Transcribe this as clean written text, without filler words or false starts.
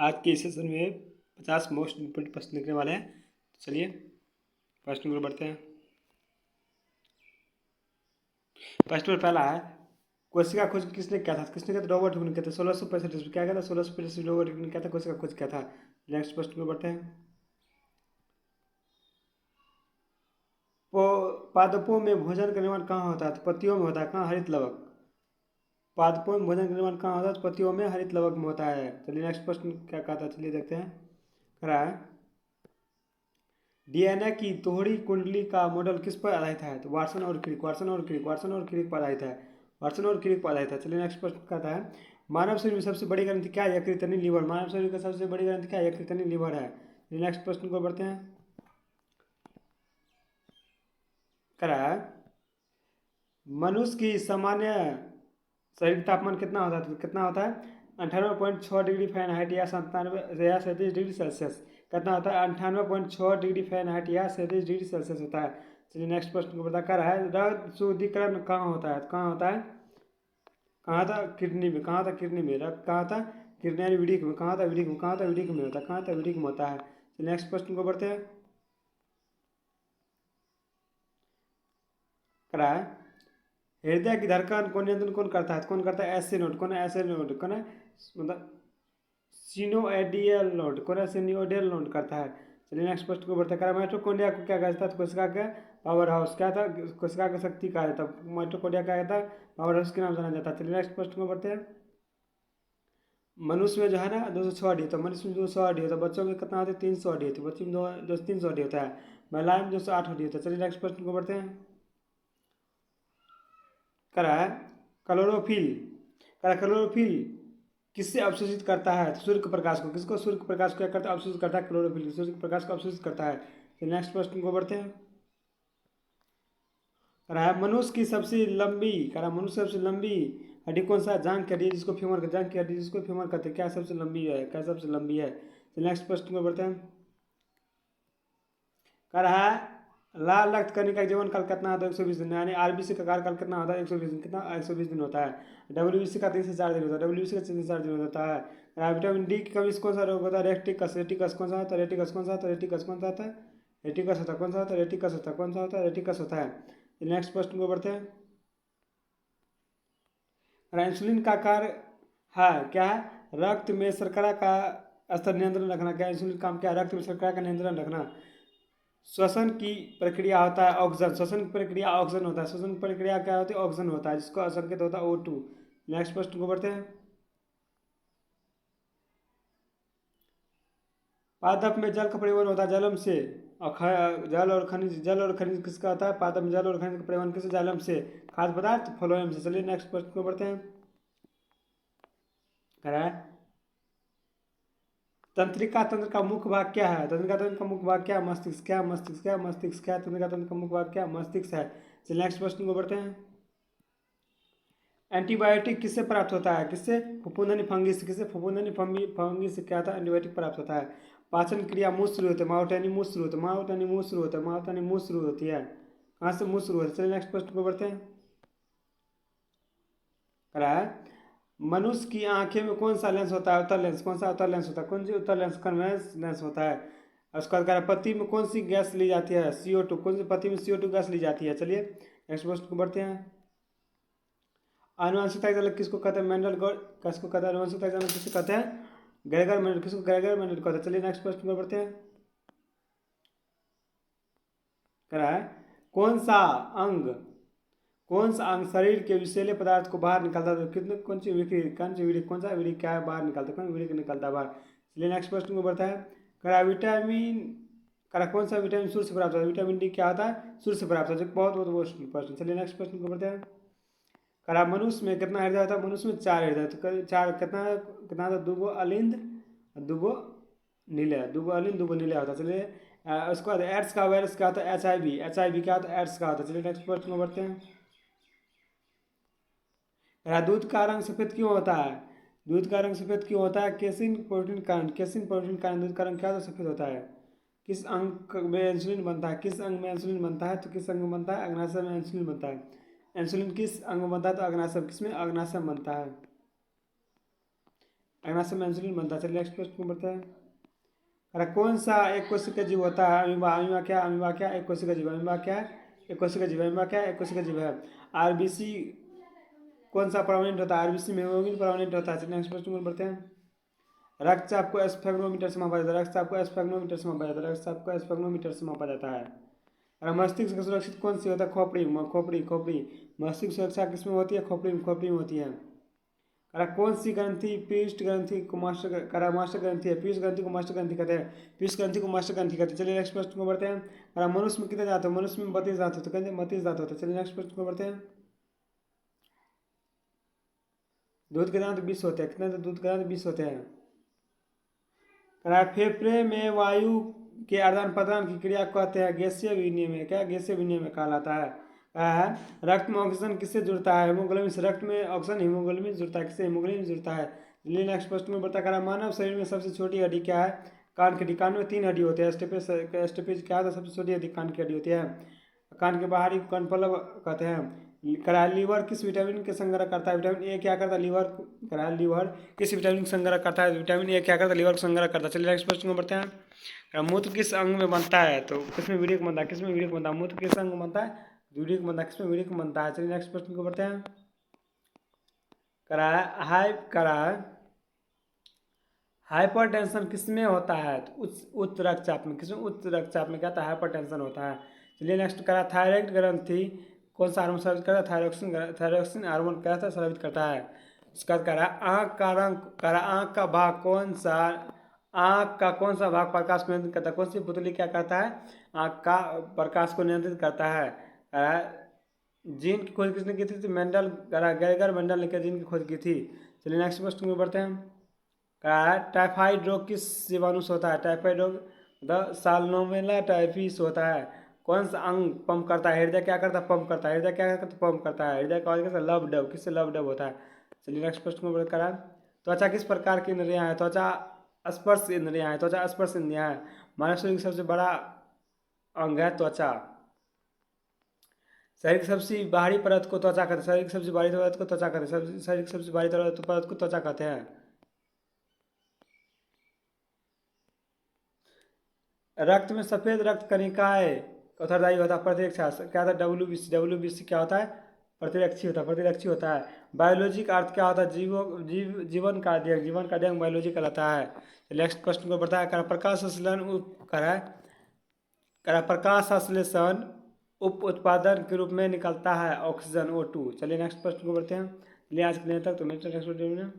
आज के सेशन में 50 मोस्ट इम्पोर्टेंट प्रश्न लिखने वाले हैं। तो चलिए प्रश्न को बढ़ते हैं। प्रश्न में पहला है, कोशिका खोज किसने किया था? किसने किया था? रॉबर्ट हुक ने किया था 1665 ईस्वी। क्या किया था? 1665 ईस्वी रॉबर्ट हुक ने किया था, कोशिका खोज किया था। नेक्स्ट प्रश्न को बढ़ते हैं। पादपों में भोजन का निर्माण कहाँ होता है? तो पत्तियों में होता है। कहाँ? हरित लवक। पादपों में भोजन का निर्माण कहाँ होता है? तो पत्तियों में हरित लवक में होता है। चलिए नेक्स्ट प्रश्न क्या कहा था, चलिए देखते हैं। कह रहा है, डीएनए की दोहरी कुंडली का मॉडल किस पर आधारित है? तो वाटसन और क्रिक, वाटसन और क्रिक, वाटसन और क्रिक पर आधारित है। वाटसन और क्रिक पर आधारित है। चलिए नेक्स्ट प्रश्न कहता है, मानव शरीर में सबसे बड़ी ग्रंथि क्या है? यकृतनी लीवर। मानव शरीर का सबसे बड़ी ग्रंथि क्या है? यकृतनी लीवर है। चलिए नेक्स्ट प्रश्न को बढ़ते हैं। कह रहा है, मनुष्य की सामान्य शारीरिक तापमान कितना होता है? तो कितना होता है? 98.6 डिग्री फ़ारेनहाइट या 97 या 37 डिग्री सेल्सियस। कितना होता है? 98.6 डिग्री फ़ारेनहाइट या 37 डिग्री सेल्सियस होता है। चलिए नेक्स्ट प्रश्न को बता। कर रहा है, रक्त शुद्धिकरण कहाँ होता है? कहाँ होता है? कहाँ था? किडनी में। कहाँ था? किडनी में। रक्त कहाँ था? किडनी यानी विडिक में। कहाँ था? विडिक में। कहाँ था? विडिक में होता है। कहाँ था? विडिक में होता है। चलिए नेक्स्ट प्रश्न को बढ़ते हैं। कर रहा है, हृदय की धड़कन को नियंत्रण कौन करता है? कौन करता है? ऐसे नोट। कौन है? ऐसे नोट। कौन है? मतलब सिनोएडियल नोड। कौन है? सिनोएडियल नोड करता है। चलिए नेक्स्ट प्रश्न को बढ़ते हैं। माइटोकॉन्ड्रिया को क्या कहता है? कोशिका का पावर हाउस। क्या था? कोशिका का शक्ति कहा जाता है। माइटोकॉन्ड्रिया क्या कहता है? पावर हाउस के नाम जाना जाता है। चलिए नेक्स्ट प्रश्न को बढ़ते हैं। मनुष्य में जो है ना 206 हड्डी होता है। मनुष्य में 206 हड्डी होता है। बच्चों में कितना होता है? 300 हड्डी होती है। बच्चों में 300 हड्डी होता है। महिलाएं में 208 हड्डी होता है। चलिए नेक्स्ट प्रश्न को बढ़ते हैं। करा है, क्लोरोफिल। करा क्लोरोफिल किससे अवशोषित करता है? तो सूर्य के प्रकाश को। किसको? सूर्य के प्रकाश को क्या करता है? अवशोषित करता है। क्लोरोफिल सूर्य के प्रकाश को अवशोषित करता है। तो नेक्स्ट प्रश्न को बढ़ते हैं। करा है, मनुष्य की सबसे लंबी, करा मनुष्य सबसे लंबी हड्डी कौन सा? जांघ की हड्डी जिसको फीमर, जांघ की हड्डी जिसको फीमर कहते हैं। क्या सबसे लंबी है? क्या सबसे लंबी है? तो नेक्स्ट प्रश्न को बढ़ते हैं। कह रहा है, लाल रक्त कणिका का जीवन काल कितना होता है? 120 दिन। यानी आरबीसी का कार्यकाल कितना होता है? 120 दिन। कितना? 120 दिन होता है। डब्ल्यूबीसी का 3 से 4 दिन होता है। डब्ल्यूबीसी का 3 से 4 दिन होता है। विटामिन डी की कमी से कौन सा रोग होता है? रेटिकस। रेटिकस कौन सा होता है? रेटिकस कौन सा होता है? रेटिकस कौन सा होता है? रेटिकस होता है। कौन सा होता है? रेटिकस होता है। कौन सा होता है? रेटिकस होता है। नेक्स्ट प्रश्न को बढ़ते हैं। इंसुलिन का कार्य है क्या है? रक्त में शर्करा का स्तर नियंत्रण रखना। क्या इंसुलिन काम क्या है? रक्त में शर्करा का नियंत्रण रखना। श्वसन की प्रक्रिया होता है ऑक्सीजन। श्वसन की प्रक्रिया ऑक्सीजन होता है। श्वसन की प्रक्रिया क्या होती है? ऑक्सीजन होता है, जिसका संकेत होता है O2। नेक्स्ट प्रश्न को बढ़ते हैं। पादप में जल का परिवहन होता है जलम से। और जल और खनिज किसका होता है? पादप में जल और खनिज का परिवहन किससे? जालम से। खाद्य पदार्थ फ्लोएम से। चलिए नेक्स्ट प्रश्न को बढ़ते हैं। कह रहा है, तंत्रिका तंत्र का मुख्य भाग क्या है? तंत्रिका तंत्र का मुख्य भाग क्या है? मस्तिष्क। क्या? मस्तिष्क। क्या? मस्तिष्क। क्या? तंत्रिका तंत्र का मुख्य भाग क्या? मस्तिष्क है। चलिए नेक्स्ट प्रश्न को बढ़ते हैं। एंटीबायोटिक किससे प्राप्त होता है? किससे? फफूंदनी फंगी से। किससे? फफूंदनी फंगी से क्या था? एंटीबायोटिक प्राप्त होता है। पाचन क्रिया मुंह शुरू होती है। माउथ यानी मुंह शुरू होता है। माउथ यानी मुंह शुरू होता है। माउथ यानी मुंह शुरू होती है। कहाँ से मुंह शुरू होती है? चलिए नेक्स्ट प्रश्न को बढ़ते हैं। कह रहा है, मनुष्य की आंखें में कौन सा लेंस होता है? उत्तर लेंस। कौन सा उत्तर लेंस होता है? कौन सी उत्तर लेंस? कन्वेक्स लेंस होता है। उसके बाद कह रहा है, पत्ती में कौन सी गैस ली जाती है? CO2। कौन सी पत्ती में CO2 गैस ली जाती है? चलिए नेक्स्ट प्रश्न को बढ़ते हैं। आनुवंशिकता जनक किसको कहते हैं? मेंडल गॉड किसको कहते हैं? आनुवंशिकता जनक किसको कहते हैं? Gregor Mendel. किसको? ग्रेगर मेंडल कहते हैं। चलिए नेक्स्ट प्रश्न पर बढ़ते हैं। कह रहा है, कौन सा अंग, कौन सा अंग शरीर के विषैले पदार्थ को बाहर निकालता है? कितने? कौन सी विक्री, कौन सी विक्री, कौन सा विक्री क्या है बाहर निकालता है? कौन विक्री निकालता है बाहर? चलिए नेक्स्ट प्रश्न को बढ़ता है। कह रहा है, विटामिन, कह रहा है, कौन सा विटामिन सूर्य से प्राप्त होता है? विटामिन डी क्या होता है? सूर्य से प्राप्त होता है। बहुत बहुत प्रश्न। चलिए नेक्स्ट प्रश्न को बढ़ते हैं। कह रहा है, मनुष्य में कितना हृदय होता है? मनुष्य में 4 हृदय। तो चार कितना कितना होता है? दूगो अलिंद, दूगो नीले। दूगो अलिंद, दूगो नीले होता है। चलिए उसके बाद एड्स का वायरस क्या होता है? HIV। HIV क्या होता है? एड्स का होता है। चलिए नेक्स्ट प्रश्न में बढ़ते हैं। कह रहा है, दूध का रंग सफेद क्यों होता है? दूध का रंग सफेद क्यों होता है? केसिन प्रोटीन कारण। केसिन प्रोटीन कारण दूध का रंग क्या होता है? सफेद होता है। किस अंग में इंसुलिन बनता है? किस अंग में इंसुलिन बनता है? तो किस अंग में बनता है? अग्नाशय में इंसुलिन बनता है। इंसुलिन किस अंग में बनता है? तो अग्नाशय। किसमें? अग्नाशय में बनता है। अग्नाशय में इंसुलिन बनता है। चलिए नेक्स्ट क्वेश्चन को बढ़ते हैं। अरे कौन सा एक कोशिका जीव होता है? अमीबा। अमीबा क्या एक कोशिका जीव? अमीबा क्या एक कोशिका जीव? अमीबा क्या एक कोशिका जीव है? आरबीसी कौन सा परमानेंट होता है? आरबीसी में हीमोग्लोबिन परमानेंट होता है। नेक्स्ट क्वेश्चन को बढ़ते हैं। रक्तचाप को स्फेग्नोमीटर से मापा जाता है। रक्तचाप को स्फेग्नोमीटर से मापा जाता है। रक्तचाप को स्फेग्नोमीटर से मापा जाता है। और मस्तिष्क की सुरक्षित कौन सी होता है? खोपड़ी। खोपड़ी। मस्तिष्क सुरक्षा किसमें होती है? खोपड़ी में होती है। करा कौन सी ग्रंथि पीयूष ग्रंथि को मास्टर ग्रंथि है? पीयूष ग्रंथि को मास्टर ग्रंथि कहते हैं। पीयूष ग्रंथि को मास्टर ग्रंथि कहते हैं। चलिए नेक्स्ट प्रश्न को बढ़ते हैं। करा मनुष्य में कितने दांत होते हैं? मनुष्य में 32 दांत होते हैं। कहते हैं 32 दांत होते हैं। चलिए नेक्स्ट प्रश्न को बढ़ते हैं। दूध के दांत 20 होते हैं। कितने दूध के दांत 20 होते हैं? करा फेफड़े में वायु के आदान प्रदान की क्रिया को कहते हैं गैसीय विनिमय। क्या गैसीय विनिमय कहलाता है? कहा है रक्त में ऑक्सीजन किससे जुड़ता है? हीमोग्लोबिन से। रक्त में ऑक्सीजन हीमोग्लोबिन जुड़ता है। किससे? हीमोग्लोबिन जुड़ता है। चलिए नेक्स्ट प्रश्न में बढ़ता करा मानव शरीर में सबसे छोटी हड्डी क्या है? कान की हड्डी। कान में 3 हड्डी होते हैं। स्टेपेज क्या होता है? सबसे छोटी हड्डी कान की हड्डी होती है। कान के बाहरी कर्णफलक कहते हैं। करा लीवर किस विटामिन के संग्रह करता है? विटामिन ए क्या करता है? लीवर। करा लीवर किस विटामिन का संग्रह करता है? विटामिन ए क्या करता है? लीवर का संग्रह करता है। चलिए नेक्स्ट प्रश्न में बढ़ते हैं। मूत्र किस अंग में बनता है? तो किसमें? वीर्यक बनता है। किसमें वीर्यक बनता है? मूत्र किस अंग में बनता है? वीर्यक बनता है। किसमें? वीर्यक बनता है। चलिए नेक्स्ट प्रश्न को बढ़ते हैं। करा हाइपरटेंशन किसमें होता है? तो उच्च रक्तचाप में। किसमें? उच्च रक्तचाप में क्या होता है? हाइपरटेंशन होता है। चलिए नेक्स्ट करा थायराइड ग्रंथि कौन सा हार्मोन स्रावित करता है? थायरोक्सिन हार्मोन क्या था? स्रावित करता है। उसका करा आँख का रंग। करा आँख का भाग कौन सा? आँख का कौन सा भाग प्रकाश को नियंत्रित करता है? कौन सी पुतली क्या करता है? आँख का प्रकाश को नियंत्रित करता है। जीन की खोज किसने की थी? मेंडल। गैगर मेंडल ने जीन की खोज की थी। चलिए नेक्स्ट क्वेश्चन में बढ़ते हैं। टाइफाइड रोग किस जीवाणु से होता है? टाइफाइड रोग द साल्मोनेला टाइफिस होता है। कौन सा अंग पंप करता है? हृदय क्या करता है? पंप करता है। हृदय क्या करता है? पंप करता है। हृदय का कैसे? Love dub. किससे? लव डब होता है। चलिए नेक्स्ट क्वेश्चन को करा त्वचा किस प्रकार की इंद्रियां है? त्वचा स्पर्श इंद्रियां है। त्वचा स्पर्श इंद्रियां है। मानव शरीर का सबसे बड़ा अंग है त्वचा। शरीर की सबसे बाहरी परत को त्वचा कहते हैं। शरीर की सबसे बाहरी परत को त्वचा कहते हैं। शरीर की सबसे बाहरी परत को त्वचा कहते हैं। रक्त में सफेद रक्त कणिकाएं का उत्तरदायी होता है प्रतिरक्षा। क्या होता है? डब्ल्यूबीसी क्या होता है? प्रतिरक्षी होता है। प्रतिरक्षी होता है। बायोलॉजी का अर्थ क्या होता है? जीवन का अध्ययन। जीवन का अध्ययन बायोलॉजी कहलाता है। नेक्स्ट क्वेश्चन को बढ़ता है। प्रकाश संश्लेषण प्रकाश संश्लेषण उप उत्पादन के रूप में निकलता है ऑक्सीजन O2। चलिए नेक्स्ट प्रश्न को बढ़ते हैं। चलिए आज के लिए तक तो नेक्स्ट वीडियो में